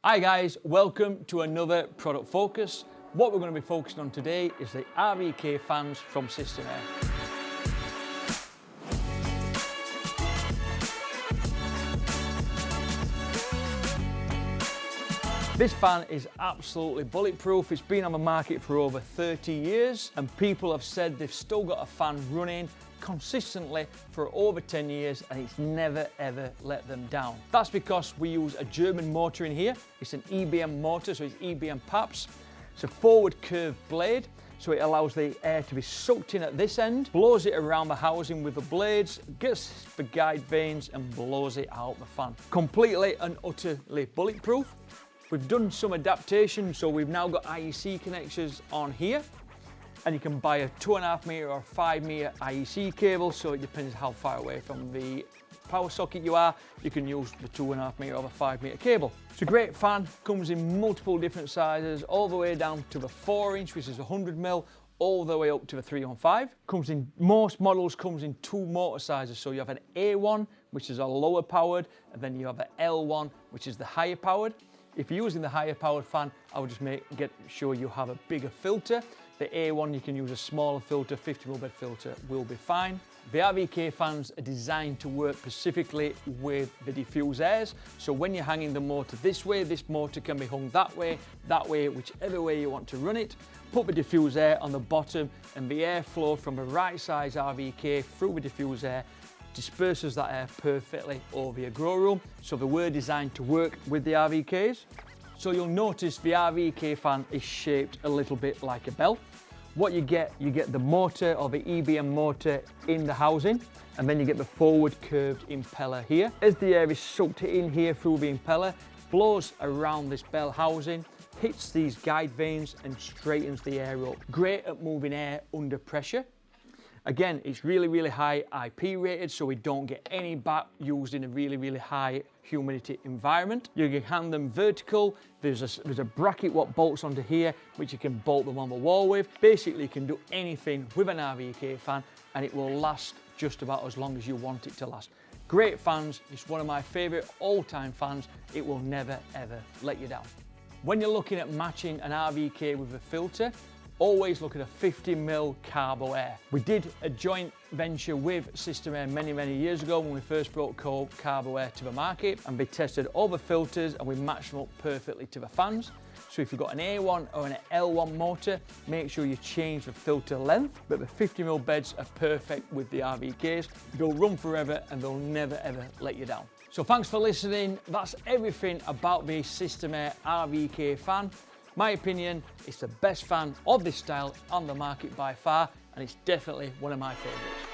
Hi guys, welcome to another product focus. What we're going to be focusing on today is the RVK Fans from System Air. This fan is absolutely bulletproof. It's been on the market for over 30 years and people have said they've still got a fan running consistently for over 10 years and it's never ever let them down. That's because we use a German motor in here. It's an EBM motor, so it's EBM PAPs. It's a forward curved blade, so it allows the air to be sucked in at this end, blows it around the housing with the blades, gets the guide vanes and blows it out the fan. Completely and utterly bulletproof. We've done some adaptation, so we've now got IEC connectors on here, and you can buy a 2.5 meter or 5 meter IEC cable, so it depends how far away from the power socket you are. You can use the 2.5 meter or the 5 meter cable. It's a great fan, comes in multiple different sizes, all the way down to the 4-inch, which is 100mm, all the way up to the 315. Comes in, most models comes in two motor sizes, so you have an A1, which is a lower powered, and then you have an L1, which is the higher powered. If you're using the higher powered fan, I would just get sure you have a bigger filter. The A1, you can use a smaller filter, 50mm bed filter will be fine. The RVK fans are designed to work specifically with the DiffuseAirs. So when you're hanging the motor this way, this motor can be hung that way, whichever way you want to run it. Put the DiffuseAir on the bottom and the airflow from the right size RVK through the DiffuseAir disperses that air perfectly over your grow room. So they were designed to work with the RVKs. So you'll notice the RVK fan is shaped a little bit like a bell. What you get the motor or the EBM motor in the housing, and then you get the forward curved impeller here. As the air is sucked in here through the impeller, blows around this bell housing, hits these guide vanes and straightens the air up. Great at moving air under pressure. Again, it's really high IP rated, so we don't get any back used in a really high humidity environment. You can hang them vertical. There's a bracket what bolts onto here, which you can bolt them on the wall with. Basically, you can do anything with an RVK fan and it will last just about as long as you want it to last. Great fans. It's one of my favorite all-time fans. It will never ever let you down. When you're looking at matching an RVK with a filter, always look at a 50mm CarboAir. We did a joint venture with System Air many years ago when we first brought CarboAir to the market, and we tested all the filters and we matched them up perfectly to the fans. So if you've got an A1 or an L1 motor, make sure you change the filter length, but the 50mm beds are perfect with the RVKs. They'll run forever and they'll never ever let you down. So thanks for listening. That's everything about the System Air RVK fan. My opinion, it's the best fan of this style on the market by far, and it's definitely one of my favourites.